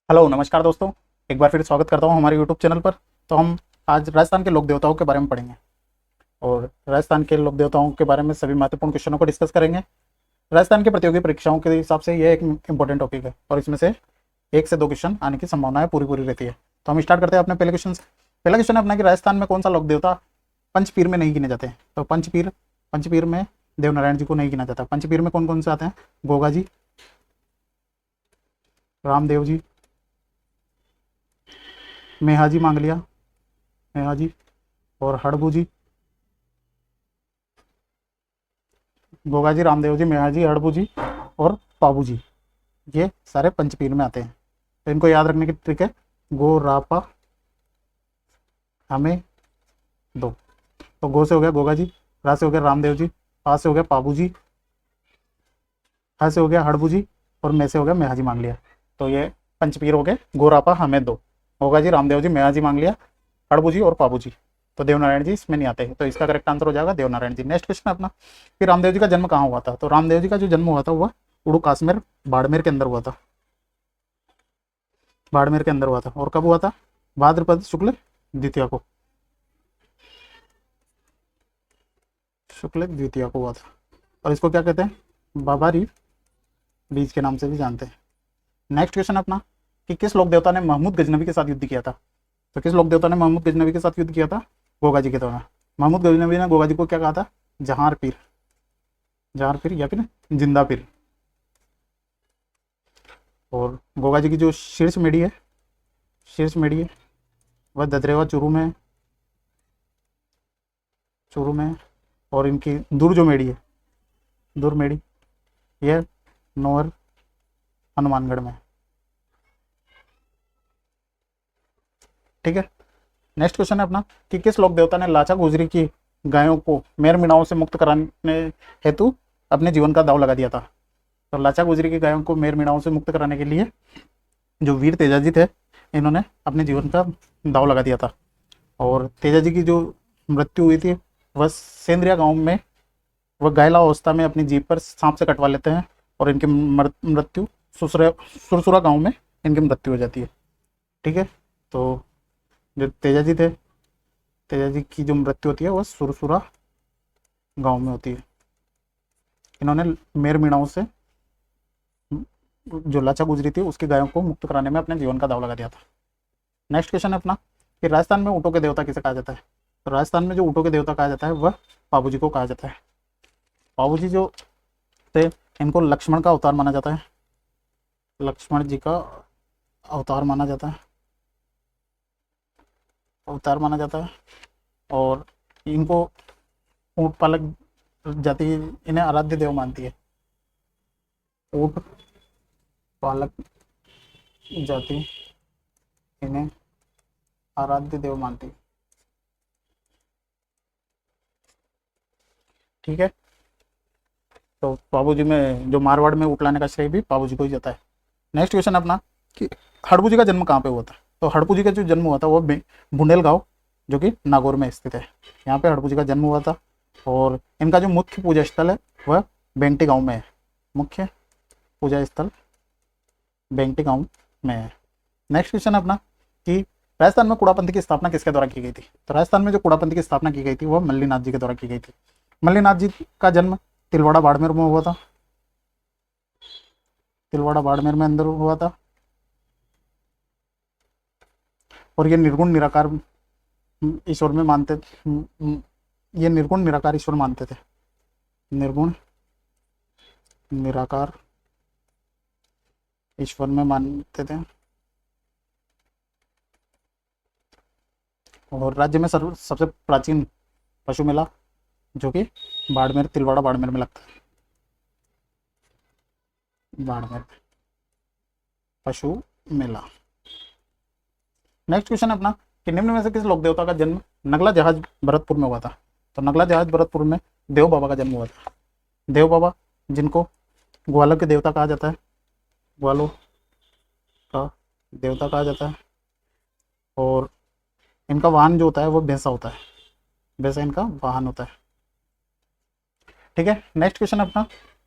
Hello नमस्कार दोस्तों। एक बार फिर स्वागत करता हूँ हमारे यूट्यूब चैनल पर। तो हम आज राजस्थान के लोक देवताओं के बारे में पढ़ेंगे और राजस्थान के लोक देवताओं के बारे में सभी महत्वपूर्ण क्वेश्चनों को डिस्कस करेंगे। राजस्थान की प्रतियोगी परीक्षाओं के हिसाब से यह एक इंपॉर्टेंट टॉपिक है और इसमें से 1 से 2 क्वेश्चन आने की संभावना पूरी पूरी रहती है। तो हम स्टार्ट करते हैं अपने पहले क्वेश्चन से। पहला क्वेश्चन है अपना कि राजस्थान में कौन सा लोक देवता पंचपीर में नहीं गिने जाते हैं। तो पंचपीर में देवनारायण जी को नहीं गिना जाता। पंचपीर में कौन कौन से आते हैं? गोगा जी, रामदेव जी, मेहाजी मांगलिया, मेहाजी और हड़बू जी। गोगा जी, रामदेव जी, मेहाजी, हड़बू जी और पाबू जी, ये सारे पंचपीर में आते हैं। तो इनको याद रखने की ट्रिक है गो रापा हमें दो। तो गो से हो गया गोगा जी, रा से हो गया रामदेव जी, पा से हो गया पाबू जी, हा से हो गया हड़बू जी और मैं से हो गया मेहाजी मांग लिया। तो ये पंचपीर हो गए गो रापा हमें दो। गोगा जी, रामदेव जी, मेहाजी मांग लिया, हड़बू जी और पाबू जी। तो देवनारायण जी इसमें नहीं आते हैं, तो इसका करेक्ट आंसर हो जाएगा देवनारायण जी। नेक्स्ट क्वेश्चन है अपना कि रामदेव जी का जन्म कहाँ हुआ था। तो रामदेव जी का जो जन्म हुआ था वह उड़ू काश्मीर बाड़मेर के अंदर हुआ था। बाड़मेर के अंदर हुआ था और कब हुआ था? भाद्रपद शुक्ल द्वितीया को, शुक्ल द्वितीया को हुआ था। और इसको क्या कहते हैं? बाबारी बीज के नाम से भी जानते हैं। नेक्स्ट क्वेश्चन अपना कि किस लोक देवता ने महमूद गजनवी के साथ युद्ध किया था। तो किस लोक देवता ने महमूद गजनवी के साथ युद्ध किया था? गोगा जी के दौरान। महमूद गजनवी ने गोगा जी को क्या कहा था? जहार पीर, जहार पीर या फिर जिंदा पीर। और गोगा जी की जो शीर्ष मेढ़ी है, शीर्ष मेढ़ी है वह ददरेवा चूरू में, चूरू में। और इनकी दूर जो मेढ़ी है, दूर मेढ़ी, यह नोहर हनुमानगढ़ में। ठीक है। नेक्स्ट क्वेश्चन है अपना कि किस लोक देवता ने लाचा गुजरी की गायों को मेर मिणाओं से मुक्त कराने हेतु अपने जीवन का दाव लगा दिया था। तो लाचा गुजरी की गायों को मेर मिणाओं से मुक्त कराने के लिए जो वीर तेजाजी थे, इन्होंने अपने जीवन का दाव लगा दिया था। और तेजाजी की जो मृत्यु हुई थी वह सेंद्रिया गांव में, वह घायला अवस्था में अपनी जीप पर सांप से कटवा लेते हैं और इनकी मृत्यु सुरसुरा गांव में इनकी मृत्यु हो जाती है। ठीक है। तो जो तेजाजी थे, तेजाजी की जो मृत्यु होती है वह सुरसुरा गांव में होती है। इन्होंने मेर मीणाओं से जो लाचा गुजरी थी उसकी गायों को मुक्त कराने में अपने जीवन का दाव लगा दिया था। नेक्स्ट क्वेश्चन है अपना कि राजस्थान में ऊँटों के देवता किसे कहा जाता है। तो राजस्थान में जो ऊँटों के देवता कहा जाता है वह पाबू जी को कहा जाता है। पाबू जी जो थे इनको लक्ष्मण का अवतार माना जाता है, लक्ष्मण जी का अवतार माना जाता है, अवतार माना जाता है। और इनको ऊँट पालक जाति इन्हें आराध्य देव मानती है। ऊँट पालक जाति इन्हें आराध्य देव मानती है। ठीक है। तो बाबू जी में जो मारवाड़ में ऊँट लाने का श्रेय भी बाबू जी को ही जाता है। नेक्स्ट क्वेश्चन अपना कि हड़बू जी का जन्म कहाँ पे हुआ था। तो हड़बू जी का जो जन्म हुआ था वो बुंडेल गांव जो कि नागौर में स्थित है, यहाँ पे हड़बू जी का जन्म हुआ था। और इनका जो मुख्य पूजा स्थल है वह बेंगटी गांव में है। मुख्य पूजा स्थल बेंगटी गांव में है। नेक्स्ट क्वेश्चन अपना कि राजस्थान में कूड़ापंथी की स्थापना किसके द्वारा की गई थी। तो राजस्थान में जो कूड़ापंथी की स्थापना की गई थी वह मल्लीनाथ जी के द्वारा की गई थी। मल्लीनाथ जी का जन्म तिलवाड़ा बाड़मेर में हुआ था, तिलवाड़ा बाड़मेर में अंदर हुआ था। और ये निर्गुण निराकार ईश्वर में मानते, ये निर्गुण निराकार ईश्वर मानते थे, निर्गुण निराकार ईश्वर में मानते थे। और राज्य में सबसे प्राचीन पशु मेला जो कि बाड़मेर, तिलवाड़ा बाड़मेर में लगता है, बाड़मेर पशु मेला। नेक्स्ट क्वेश्चन अपना कि निम्न में से किस लोक देवता का जन्म नगला जहाज भरतपुर में हुआ था। तो नगला जहाज भरतपुर में देव बाबा का जन्म हुआ था। देव बाबा जिनको ग्वालों के देवता कहा जाता है, ग्वालों का देवता कहा जाता है। और इनका वाहन जो होता है वो भैंसा होता है, भैंसा इनका वाहन होता है। ठीक है। नेक्स्ट क्वेश्चन अपना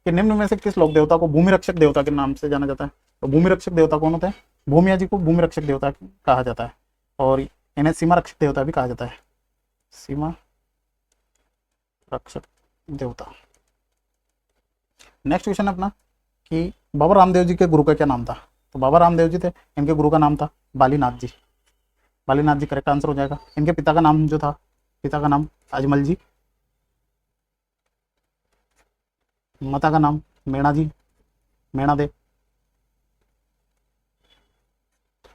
कि निम्न में से किस लोक देवता को भूमि रक्षक देवता के नाम से जाना जाता है। तो भूमि रक्षक देवता कौन होते हैं? भूमिया जी को भूमि रक्षक देवता कहा जाता है और इन्हें सीमा रक्षक देवता भी कहा जाता है, सीमा रक्षक देवता। नेक्स्ट क्वेश्चन अपना कि बाबा रामदेव जी के गुरु का क्या नाम था। तो बाबा रामदेव जी थे, इनके गुरु का नाम था बालीनाथ जी। बालीनाथ जी करेक्ट आंसर हो जाएगा। इनके पिता का नाम जो था, पिता का नाम अजमल जी, माता का नाम मेणा जी, मेणा दे,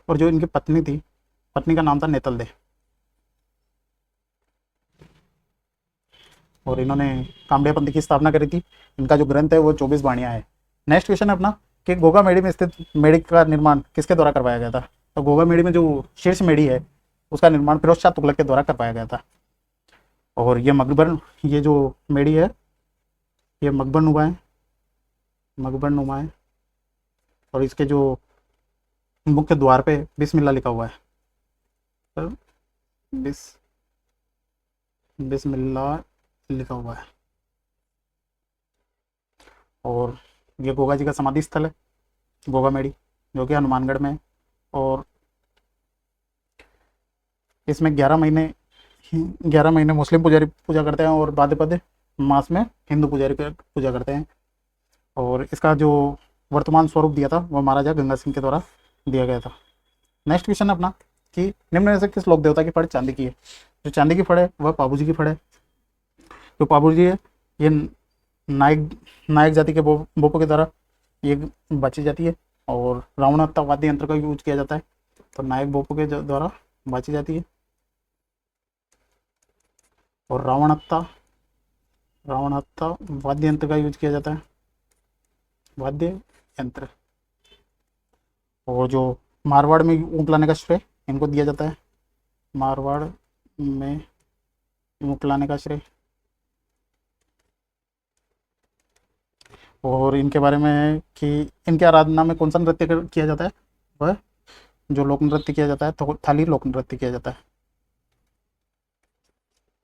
और जो इनकी पत्नी थी, पत्नी का नाम था नेतल दे। और इन्होंने कामड़िया पंथ की स्थापना करी थी। इनका जो ग्रंथ है वो 24 वाणियाँ है। नेक्स्ट क्वेश्चन है अपना कि गोगा मेड़ी में स्थित मेड़ी का निर्माण किसके द्वारा करवाया गया था। तो गोगा मेड़ी में जो शीर्ष मेड़ी है उसका निर्माण फिरोज शाह तुगलक के द्वारा करवाया गया था। और ये मकबर, ये जो मेड़ी है ये मकबर नुमा है, मकबर नुमा है। और इसके जो मुख्य द्वार पे बिस्मिल्लाह लिखा हुआ है, तो बिस्मिल्लाह लिखा हुआ है। और ये गोगा जी का समाधि स्थल है, गोगा मेड़ी, जो कि हनुमानगढ़ में है। और इसमें 11 महीने मुस्लिम पुजारी पूजा करते हैं और भाद्रपद मास में हिंदू पुजारी पूजा करते हैं। और इसका जो वर्तमान स्वरूप दिया था वो महाराजा गंगा सिंह के द्वारा दिया गया था। नेक्स्ट क्वेश्चन अपना कि निम्न में से किस लोक देवता की फड़ चांदी की है। जो चांदी की फड़ है वह पाबू जी की फड़ है। जो पाबू जी है ये नायक नायक जाति के बोपों के द्वारा ये बाची जाती है। और रावणात्ता वाद्य यंत्र का यूज किया जाता है, तो नायक बोपों के द्वारा बाची जाती है। और रावणात्ता वाद्य यंत्र का यूज किया जाता है, वाद्य यंत्र। और जो मारवाड़ में ऊँट लाने का श्रेय इनको दिया जाता है, मारवाड़ में ऊँट लाने का श्रेय। और इनके बारे में है कि इनके आराधना में कौन सा नृत्य किया जाता है, वह जो लोक नृत्य किया जाता है तो थाली लोक नृत्य किया जाता है।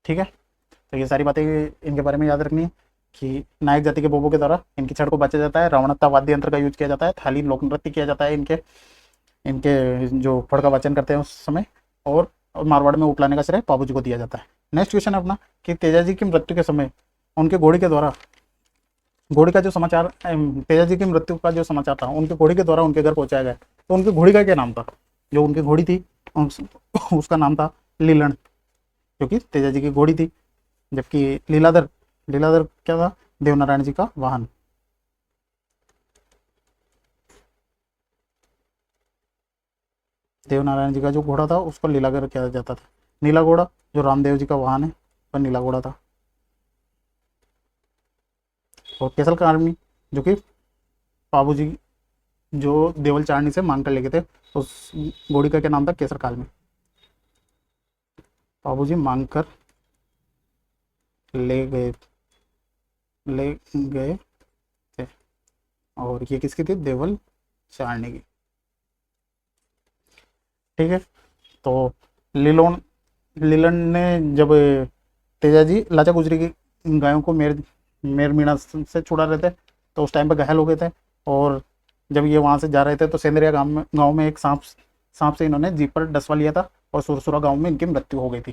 ठीक है, तो ये सारी बातें इनके बारे में याद रखनी है कि नायक जाति के बोबों के द्वारा इनकी छड़ को बाचा जाता है, रावणत्ता वाद्य यंत्र का यूज किया जाता है, थाली लोक नृत्य किया जाता है इनके इनके जो फड़ का वाचन करते हैं उस समय। और मारवाड़ में ऊँट लाने का श्रेय पाबू जी को दिया जाता है। नेक्स्ट क्वेश्चन अपना कि तेजा जी की मृत्यु के समय उनके घोड़ी के द्वारा, घोड़ी का जो समाचार, तेजा जी की मृत्यु का जो समाचार था उनके घोड़ी के द्वारा उनके घर पहुंचाया गया, तो उनकी घोड़ी का क्या नाम था। जो उनकी घोड़ी थी उसका नाम था लीलन, क्योंकि तेजा जी की घोड़ी थी। जबकि लीलाधर, लीलाधर क्या था, देवनारायण जी का वाहन। देवनारायण जी का जो घोड़ा था उसको लीलाधर किया जाता था। नीला घोड़ा जो रामदेव जी का वाहन है वह नीला घोड़ा था। और केसल कार्मी जो कि पाबू जी जो देवल चारणी से मांग कर लेके थे, उस घोड़ी का क्या नाम था, केसर कालमी। पाबू जी मांग कर ले गए थे। और ये किसकी थी, देवल चारणी की। ठीक है, तो लीलोन लीलन ने जब तेजा जी लाचा गुजरी की गायों को मेर मीणा से छुड़ा रहे थे तो उस टाइम पे घायल हो गए थे। और जब ये वहाँ से जा रहे थे तो सेंदरिया गांव में एक सांप से इन्होंने जीप पर डसवा लिया था और सुरसुरा गांव में इनकी मृत्यु हो गई थी।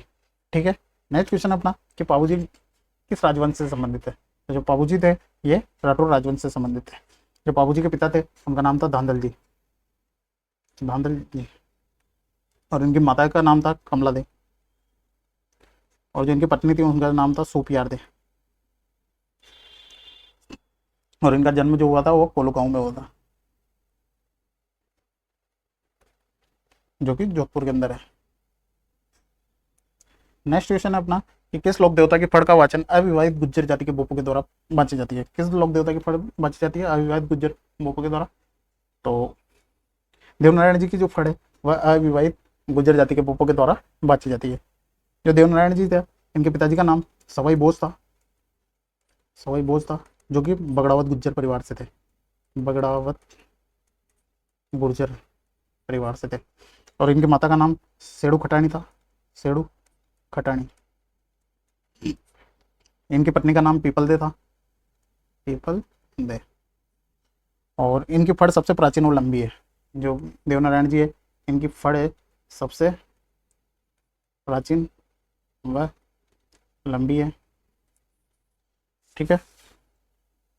ठीक है, नेक्स्ट क्वेश्चन अपना कि पाबू जी किस राजवंश से संबंधित है। तो जो पाबू जी थे ये राठौर राजवंश से संबंधित है। जो पाबू जी के पिता थे उनका नाम था धांधल जी, धांधल जी। और इनकी माता का नाम था कमला दे। और जो इनकी पत्नी थी उनका नाम था सूपियार दे। और इनका जन्म जो हुआ था वो कोलो गांव में हुआ था, जो कि जोधपुर के अंदर है। नेक्स्ट क्वेश्चन है अपना कि किस लोक देवता की फड़ का वाचन अविवाहित गुज्जर जाति के बोपों के द्वारा बांची जाती है। किस लोक देवता की फड़ बांची जाती है अविवाहित गुज्जर बोपों के द्वारा। तो देवनारायण जी की जो फड़ है वह अविवाहित गुज्जर जाति के बोपों के द्वारा बांची जाती है। जो देवनारायण जी थे इनके पिताजी का नाम सवाई बोझ था, सवाई बोझ था, जो कि बगड़ावत गुज्जर परिवार से थे, बगड़ावत गुर्जर परिवार से थे। और इनकी माता का नाम सेड़ू खटाणी था, सेड़ू खटाणी। इनकी पत्नी का नाम पीपल दे था, पीपल दे। और इनकी फड़ सबसे प्राचीन और लंबी है, जो देवनारायण जी है इनकी फड़ है सबसे प्राचीन व लंबी है। ठीक है।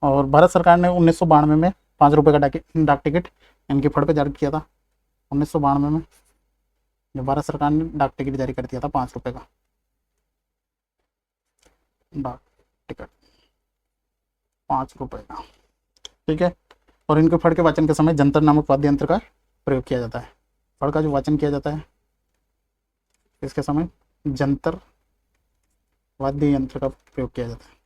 और भारत सरकार ने 1992 में 5 रुपये का डाक टिकट इनकी फड़ पे जारी किया था। 1992 में जो भारत सरकार ने डाक टिकट जारी कर दिया था 5 रुपये का डाक टिकट, 5 रुपये का। ठीक है। और इनके फड़ के वाचन के समय जंतर नामक वाद्य यंत्र का प्रयोग किया जाता है। फड़ का जो वाचन किया जाता है इसके समय जंतर वाद्य यंत्र का प्रयोग किया जाता है।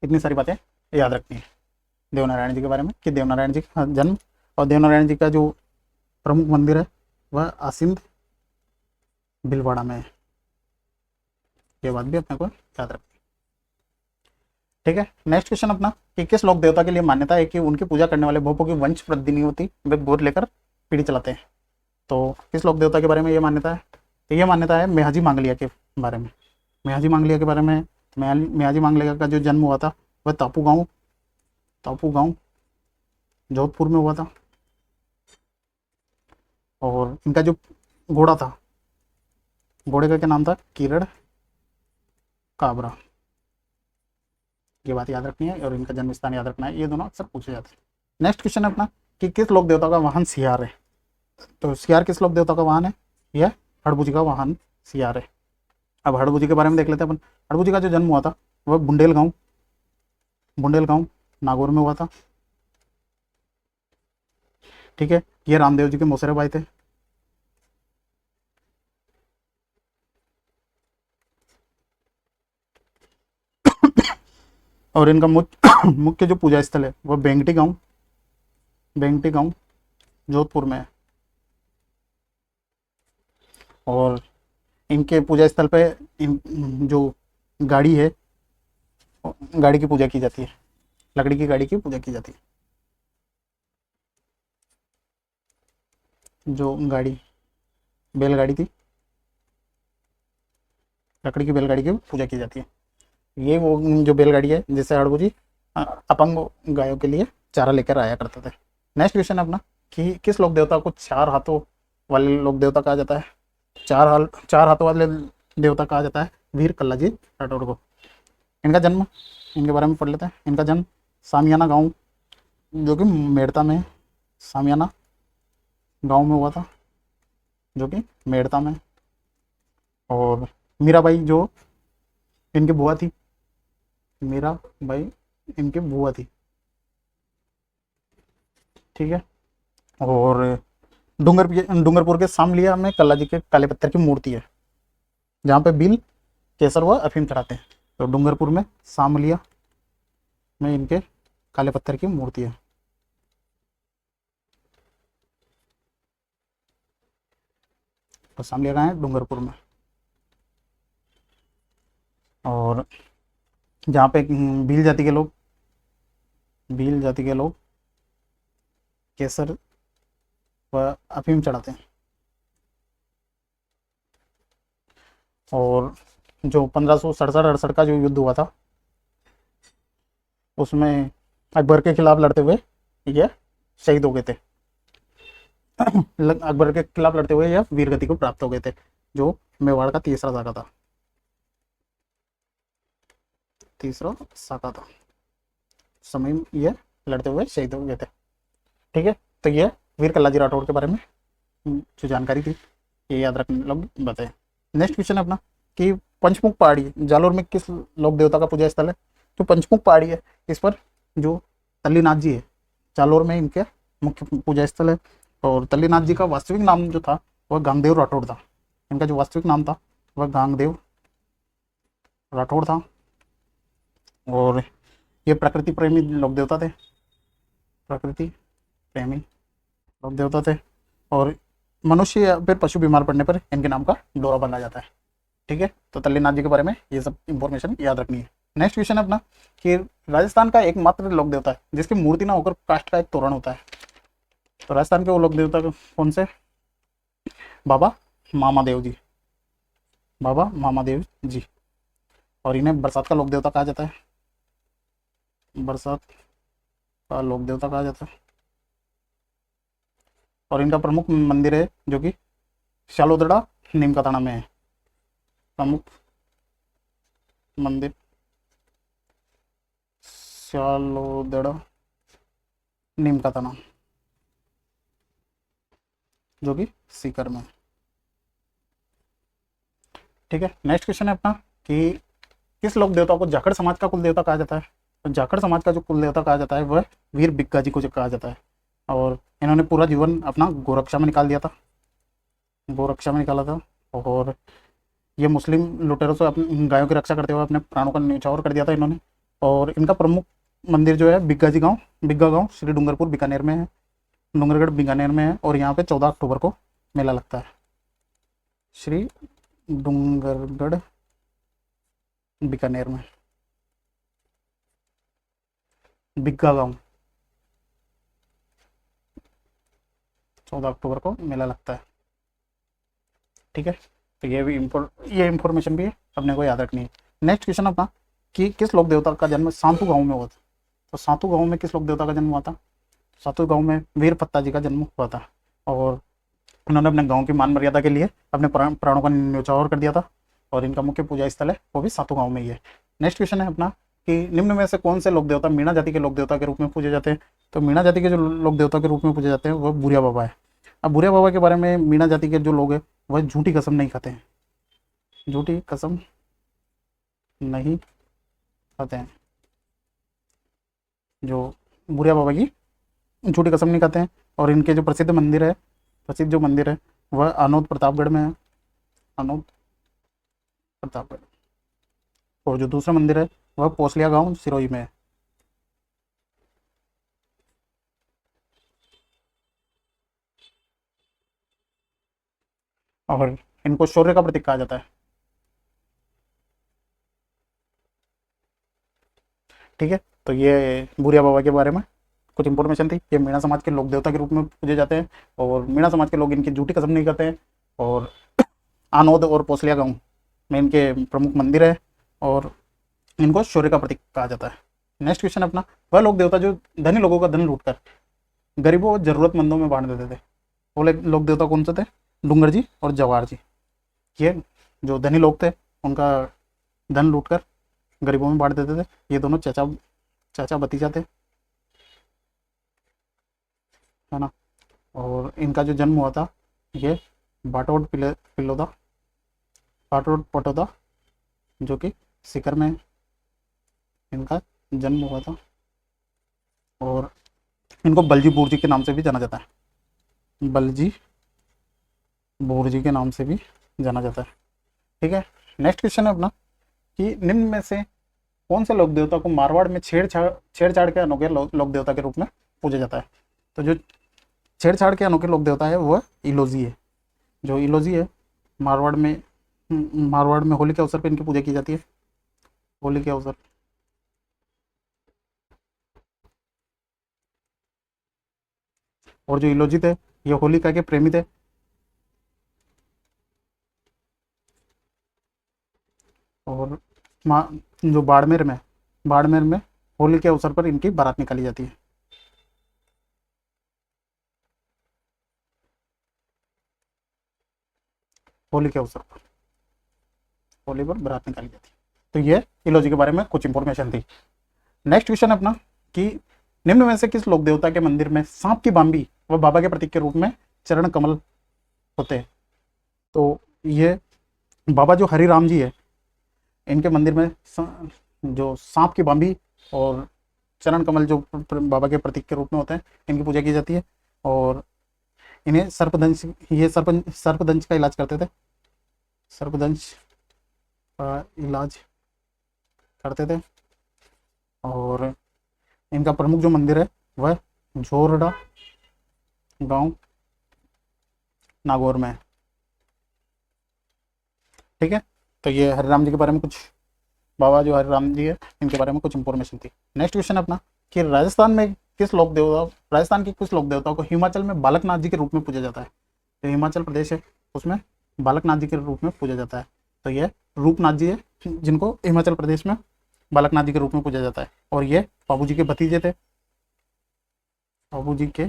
इतनी सारी बातें याद रखनी है देवनारायण जी के बारे में कि देवनारायण जी का जन्म और देवनारायण जी का जो प्रमुख मंदिर है वह आसिंद भीलवाड़ा में है। ये बात भी अपने को याद रखनी है। ठीक है। नेक्स्ट क्वेश्चन अपना कि किस लोक देवता के लिए मान्यता है कि उनकी पूजा करने वाले भोपों की वंश वृद्धि नहीं होती, वे गोद लेकर पीढ़ी चलाते हैं। तो किस लोक देवता के बारे में ये मान्यता है? तो ये मान्यता है मेहाजी मांगलिया के बारे में। मेहाजी मांगलिया के बारे में मेहाजी मांगलिया का जो जन्म हुआ था वह तापू गांव जोधपुर में हुआ था। और इनका जो घोड़ा था, घोड़े का क्या नाम था? किरण काबरा। ये बात याद रखनी है और इनका जन्म स्थान याद रखना है, ये दोनों अक्सर पूछे जाते हैं। नेक्स्ट क्वेश्चन है अपना कि किस लोक देवता का वाहन सियार है? तो सियार किस लोक देवता का वाहन है? यह हड़बुजी का वाहन सियार है। अब हड़बुजी के बारे में देख लेते हैं अपन। हड़बुजी का जो जन्म हुआ था वह बुंडेलगांव नागौर में हुआ था। ठीक है। ये रामदेव जी के मौसेरे भाई थे। और इनका मुख्य जो पूजा स्थल है वह बेंगटी गांव जोधपुर में है। और इनके पूजा स्थल पे जो गाड़ी है, गाड़ी की पूजा की जाती है, लकड़ी की गाड़ी की पूजा की जाती है। जो गाड़ी बैलगाड़ी थी, लकड़ी की बैलगाड़ी की पूजा की जाती है। ये वो जो बैलगाड़ी है जिससे हड़बू अपंग गायों के लिए चारा लेकर आया करते थे। नेक्स्ट क्वेश्चन है अपना कि किस लोक देवता को 4 हाथों वाले लोक देवता कहा जाता है? 4 हाथों वाले देवता कहा जाता है वीर कल्लाजी राठौड़ को। इनका जन्म, इनके बारे में पढ़ लेते हैं। इनका जन्म सामियाना गांव जो कि मेड़ता में, सामियाना गांव में हुआ था जो कि मेड़ता में। और मीराबाई जो इनकी बुआ थी, मीराबाई इनकी बुआ थी। ठीक है। और डूंगरपुर के सामलिया में कल्ला जी के काले पत्थर की मूर्ति है जहाँ पे बिल, केसर व अफीम चढ़ाते हैं। तो डूंगरपुर में सामलिया में इनके काले पत्थर की मूर्ति है। तो सामलिया कहाँ है? डूंगरपुर में। और जहाँ पे भील जाति के लोग केसर व अफीम चढ़ाते हैं। और जो 1567-68 का जो युद्ध हुआ था उसमें अकबर के खिलाफ लड़ते हुए यह शहीद हो गए थे। अकबर के खिलाफ लड़ते हुए यह वीरगति को प्राप्त हो गए थे, जो मेवाड़ का तीसरा साका था। समय ये लड़ते हुए शहीद हो गए थे। ठीक है। तो ये वीर कल्लाजी राठौड़ के बारे में जो जानकारी थी ये याद रखने लोग बताएं। नेक्स्ट क्वेश्चन है अपना कि पंचमुख पहाड़ी जालोर में किस लोक देवता का पूजा स्थल है? जो पंचमुख पहाड़ी है इस पर जो तल्लीनाथ जी है, जालोर में इनके मुख्य पूजा स्थल है। और तल्लीनाथ जी का वास्तविक नाम जो था वह गांगदेव राठौड़ था। इनका जो वास्तविक नाम था वह गांगदेव राठौड़ था। और ये प्रकृति प्रेमी लोक देवता थे, प्रकृति प्रेमी लोक देवता थे। और मनुष्य या फिर पशु बीमार पड़ने पर इनके नाम का डोरा बांधा जाता है। ठीक है। तो तल्लीनाथ जी के बारे में ये सब इंफॉर्मेशन याद रखनी है। नेक्स्ट क्वेश्चन है अपना कि राजस्थान का एकमात्र लोक देवता है जिसकी मूर्ति ना होकर काष्ठ का एक तोरण होता है। तो राजस्थान के वो लोक देवता कौन से? बाबा मामादेव जी। और इन्हें बरसात का लोक देवता कहा जाता है। बरसात का लोक देवता कहा जाता है। और इनका प्रमुख मंदिर है जो कि शालोदड़ा नीमकाथाना में है। प्रमुख मंदिर शालोदड़ा नीमकाथाना जो कि सीकर में। ठीक है, नेक्स्ट क्वेश्चन है अपना कि किस लोक देवता को जाखड़ समाज का कुल देवता कहा जाता है। तो जाखड़ समाज का जो कुल देवता कहा जाता है वह वीर बिक्का जी को जो कहा जाता है। और इन्होंने पूरा जीवन अपना गोरक्षा में निकाल दिया था, गोरक्षा में निकाला था। और ये मुस्लिम लुटेरों से अपनी गायों की रक्षा करते हुए अपने प्राणों का न्यौछावर कर दिया था इन्होंने। और इनका प्रमुख मंदिर जो है बिग्गा गांव श्री डूंगरपुर बीकानेर में है, डूंगरगढ़ बीकानेर में है। और यहाँ पे 14 अक्टूबर को मेला लगता है। श्री डूंगरगढ़ बीकानेर में बिग्गा गांव 14 अक्टूबर को मेला लगता है। ठीक है, तो ये इंफॉर्मेशन भी अपने को याद रखनी है। नेक्स्ट क्वेश्चन अपना कि किस लोक देवता का जन्म सांतू गांव में हुआ था। तो सांतू गांव में किस लोक देवता का जन्म हुआ था। सांतू गांव में वीर पत्ता जी का जन्म हुआ था। और उन्होंने अपने गांव की मान मर्यादा के लिए अपने प्राणों का न्यौछावर कर दिया था। और इनका मुख्य पूजा स्थल है वो भी सांतू गांव में ही है। नेक्स्ट क्वेश्चन है अपना कि निम्न में से कौन से लोक देवता मीणा जाति के लोक देवता के रूप में पूजे जाते हैं। तो मीणा जाति के जो लोक देवता के रूप में पूजे जाते हैं वह बुरिया बाबा है। अब बुरिया बाबा के बारे में, मीणा जाति के जो लोग हैं वह झूठी कसम नहीं खाते हैं, झूठी कसम नहीं खाते हैं। जो बुरिया बाबा की झूठी कसम नहीं खाते हैं। और इनके जो प्रसिद्ध जो मंदिर है वह अनोद प्रतापगढ़ में है, अनोद प्रतापगढ़। और जो दूसरा मंदिर है वह पोसलिया गांव सिरोही में है। और इनको शौर्य का प्रतीक कहा जाता है। ठीक है, तो ये बुरिया बाबा के बारे में कुछ इंफॉर्मेशन थी। ये मीणा समाज के लोक देवता के रूप में पूजे जाते हैं। और मीणा समाज के लोग इनकी झूठी कसम नहीं करते हैं। और आनोद और पोसलिया गांव में इनके प्रमुख मंदिर है। और इनको शौर्य का प्रतीक कहा जाता है। नेक्स्ट क्वेश्चन अपना, वह लोक देवता जो धनी लोगों का धन लूटकर गरीबों और जरूरतमंदों में बांट देते थे, वो लोक देवता कौन से थे। डूंगर जी और जवाहर जी। ये जो धनी लोग थे उनका धन लूटकर गरीबों में बांट देते थे। ये दोनों चाचा भतीजा थे, है ना। और इनका जो जन्म हुआ था ये बाटोड पटोदा जो कि सीकर में इनका जन्म हुआ था। और इनको बलजी बुर्जी के नाम से भी जाना जाता है, बलजी बुर्जी के नाम से भी जाना जाता है। ठीक है, नेक्स्ट क्वेश्चन है अपना कि निम्न में से कौन से लोक देवता को मारवाड़ में छेड़छाड़ के अनोखे लोक देवता के रूप में पूजा जाता है। तो जो छेड़छाड़ के अनोखे लोक देवता है वह इलोजी है। जो इलोजी है मारवाड़ में होली के अवसर पर इनकी पूजा की जाती है, होली के अवसर। और जो इलोजी थे ये होलिका के प्रेमी थे। और जो बाड़मेर में होली के अवसर पर इनकी बारात निकाली जाती है। होली के अवसर पर होली पर बारात निकाली जाती है। तो ये इलोजी के बारे में कुछ इंफॉर्मेशन थी। नेक्स्ट क्वेश्चन अपना कि निम्न में से किस लोक देवता के मंदिर में सांप की बांबी व बाबा के प्रतीक के रूप में चरण कमल होते हैं। तो ये बाबा जो हरिराम जी है इनके मंदिर में जो सांप की बांबी और चरण कमल जो बाबा के प्रतीक के रूप में होते हैं इनकी पूजा की जाती है। और इन्हें सर्पदंश का इलाज करते थे, सर्पदंश का इलाज करते थे। और इनका प्रमुख जो मंदिर है वह झोरडा गांव नागौर में है। ठीक है, तो ये हरिराम जी के बारे में कुछ, बाबा जो हरिराम जी है इनके बारे में कुछ इंफॉर्मेशन थी। नेक्स्ट क्वेश्चन अपना कि राजस्थान की कुछ लोक देवताओं को हिमाचल में बालकनाथ जी के रूप में पूजा जाता है। तो हिमाचल प्रदेश है उसमें बालकनाथ जी के रूप में पूजा जाता है। तो ये रूपनाथ जी है जिनको हिमाचल प्रदेश में बालकनाथ जी के रूप में पूजा जाता है। और ये बाबू जी के भतीजे थे, बाबू जी के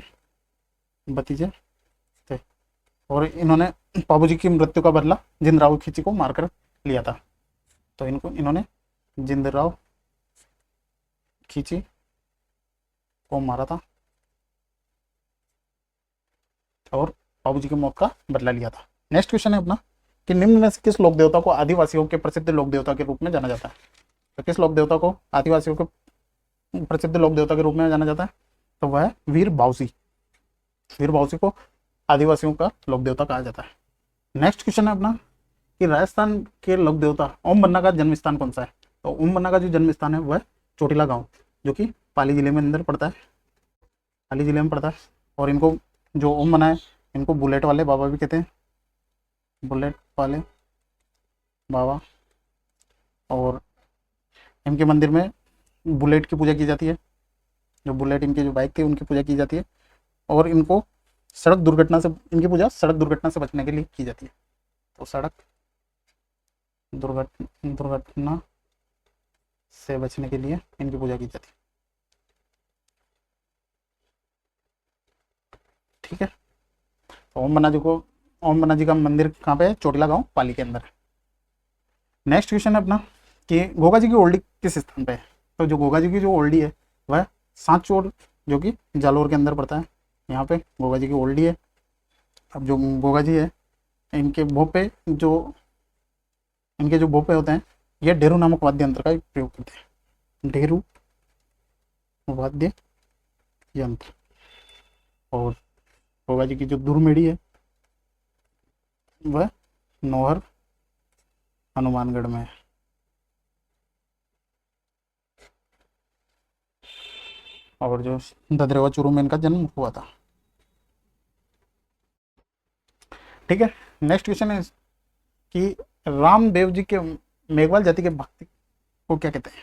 भतीजे और इन्होंने बाबूजी की मृत्यु का बदला जिंदराव खींची को मारकर लिया था। तो इन्होंने जिंदराव खींची को मारा था और बाबूजी की मौत का बदला लिया था। नेक्स्ट क्वेश्चन है अपना कि निम्न में से किस लोक देवता को आदिवासियों के प्रसिद्ध लोक देवता के रूप में जाना जाता है। तो किस लोक देवता को आदिवासियों के प्रसिद्ध लोक देवता के रूप में जाना जाता है, तो वह है वीर बाउसी। वीर बाउसी को आदिवासियों का लोक देवता कहा जाता है। नेक्स्ट क्वेश्चन है अपना कि राजस्थान के लोक देवता ओम बन्ना का जन्म स्थान कौन सा है। तो ओम बन्ना का जो जन्म स्थान है वह चोटिला गांव, जो कि पाली जिले में अंदर पड़ता है, पाली जिले में पड़ता है। और इनको जो ओम बन्ना है, इनको बुलेट वाले बाबा भी कहते हैं, बुलेट वाले बाबा। और इनके मंदिर में बुलेट की पूजा की जाती है, जो बुलेट इनकी जो बाइक थी उनकी पूजा की जाती है। और इनको सड़क दुर्घटना से, इनकी पूजा सड़क दुर्घटना से बचने के लिए की जाती है। तो सड़क दुर्घटना से बचने के लिए इनकी पूजा की जाती है। ठीक है। तो ओम बन्ना जी का मंदिर कहाँ पे है, चोटिला गांव पाली के अंदर है। नेक्स्ट क्वेश्चन है अपना कि गोगा जी की ओल्डी किस स्थान पे है। तो जो गोगा जी की जो ओल्डी है वह सांचोर, जो कि जालोर के अंदर पड़ता है। यहाँ पे गोगा जी की ओल्डी है। अब जो गोगा जी है, इनके भोपे होते हैं, ये ढेरू नामक वाद्य यंत्र का प्रयोग करते हैं, ढेरू वाद्य यंत्र। और गोगा जी की जो दुर्मेड़ी है वह नौहर हनुमानगढ़ में है। और जो ददरेवा चूरू में इनका जन्म हुआ था। ठीक है। नेक्स्ट क्वेश्चन है कि रामदेव जी के मेघवाल जाति के भक्त को क्या कहते हैं।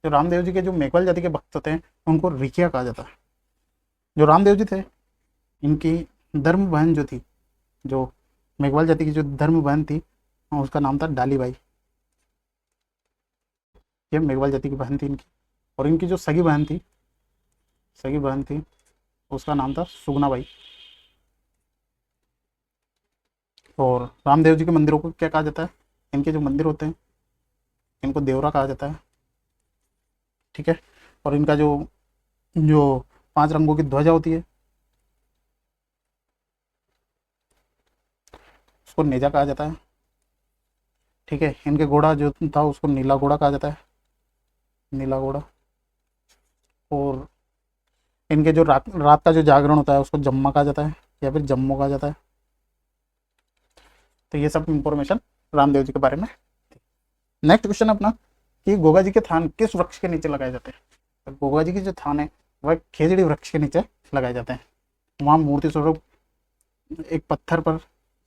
जो रामदेव जी के जो मेघवाल जाति के भक्त होते हैं उनको रिखिया कहा जाता है। जो रामदेव जी थे, इनकी धर्म बहन जो थी, जो मेघवाल जाति की जो धर्म बहन थी, उसका नाम था डालीबाई। ये मेघवाल जाति की बहन थी इनकी। और इनकी जो सगी बहन थी उसका नाम था सुगनाबाई। और रामदेव जी के मंदिरों को क्या कहा जाता है, इनके जो मंदिर होते हैं इनको देवरा कहा जाता है। ठीक है। और इनका जो जो 5 रंगों की ध्वजा होती है उसको नेजा कहा जाता है। ठीक है। इनके घोड़ा जो था उसको नीला घोड़ा कहा जाता है, नीला घोड़ा। और इनके जो रात का जो जागरण होता है उसको जम्मा कहा जाता है या फिर जम्मू कहा जाता है। तो ये सब इंफॉर्मेशन रामदेव जी के बारे में। नेक्स्ट क्वेश्चन अपना कि गोगा जी के थान किस वृक्ष के नीचे लगाए जाते हैं। तो गोगा जी की जो थान है वह खेजड़ी वृक्ष के नीचे लगाए जाते हैं। वहाँ मूर्ति स्वरूप एक पत्थर पर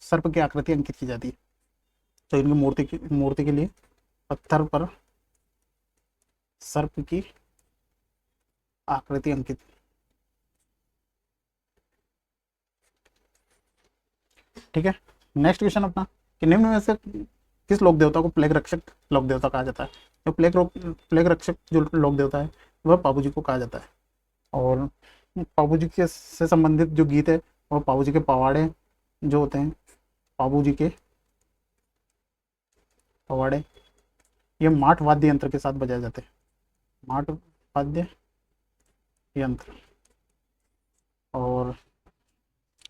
सर्प की आकृति अंकित की जाती है। तो इनकी मूर्ति के लिए पत्थर पर सर्प की आकृति अंकित। ठीक है। नेक्स्ट क्वेश्चन अपना कि निम्न में से किस लोक देवता को प्लेग रक्षक लोक देवता कहा जाता है। जो प्लेग रक्षक जो लोक देवता है वह पाबू जी को कहा जाता है। और पाबू जी के से संबंधित जो गीत है वह पाबू जी के पवाड़े जो होते हैं, पाबू जी के पवाड़े, ये माठ वाद्य यंत्र के साथ बजाए जाते हैं, माठ वाद्य यंत्र। और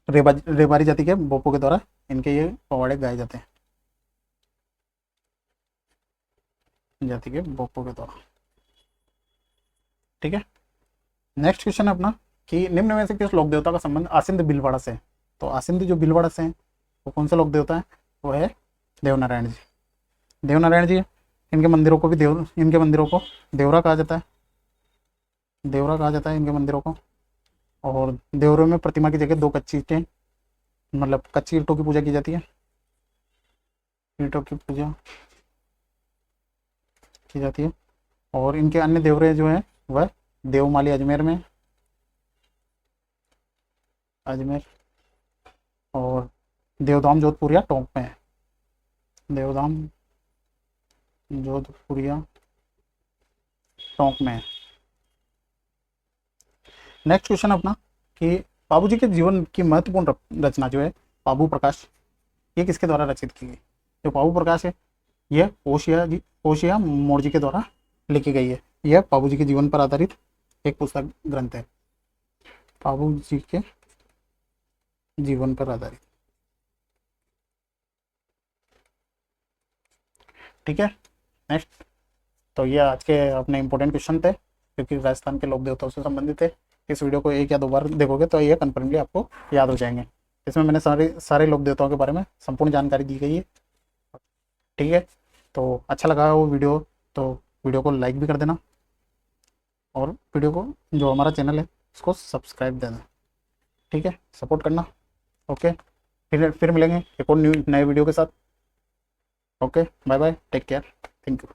रेबारी जाति के बोपो के द्वारा इनके ये पवाड़े गाए जाते हैं, जाति के बोपो के द्वारा। ठीक है। नेक्स्ट क्वेश्चन है अपना कि निम्न में से किस लोक देवता का संबंध आसिंद भीलवाड़ा से है। तो आसिंद जो भीलवाड़ा से है वो कौन सा लोक देवता है, वो है देवनारायण जी। देवनारायण जी इनके मंदिरों को देवरा कहा जाता है, देवरा कहा जाता है इनके मंदिरों को। और देवरों में प्रतिमा की जगह 2 कच्ची ईंटें, मतलब कच्ची ईंटों की पूजा की जाती है, ईंटों की पूजा की जाती है। और इनके अन्य देवरे जो हैं वह देवमाली अजमेर में, अजमेर, और देवधाम जोधपुरिया टोंक में है, देवधाम जोधपुरिया टोंक में है। नेक्स्ट क्वेश्चन अपना कि बाबूजी के जीवन की महत्वपूर्ण रचना जो है पाबू प्रकाश, ये किसके द्वारा रचित की गई? जो पाबू प्रकाश है यह ओशिया मोर्जी के द्वारा लिखी गई है। यह पाबू जी के जीवन पर आधारित एक पुस्तक ग्रंथ है, पाबू जी के जीवन पर आधारित। ठीक है, नेक्स्ट। तो ये आज के अपने इंपॉर्टेंट क्वेश्चन थे क्योंकि राजस्थान के लोक देवताओं से संबंधित है। इस वीडियो को एक या 2 बार देखोगे तो ये कन्फर्मली आपको याद हो जाएंगे। इसमें मैंने सारे लोक देवताओं के बारे में संपूर्ण जानकारी दी गई है। ठीक है, तो अच्छा लगा वो वीडियो तो वीडियो को लाइक भी कर देना और वीडियो को जो हमारा चैनल है उसको सब्सक्राइब देना। ठीक है, सपोर्ट करना। ओके, फिर मिलेंगे एक और नए वीडियो के साथ। Okay, bye bye, take care, thank you.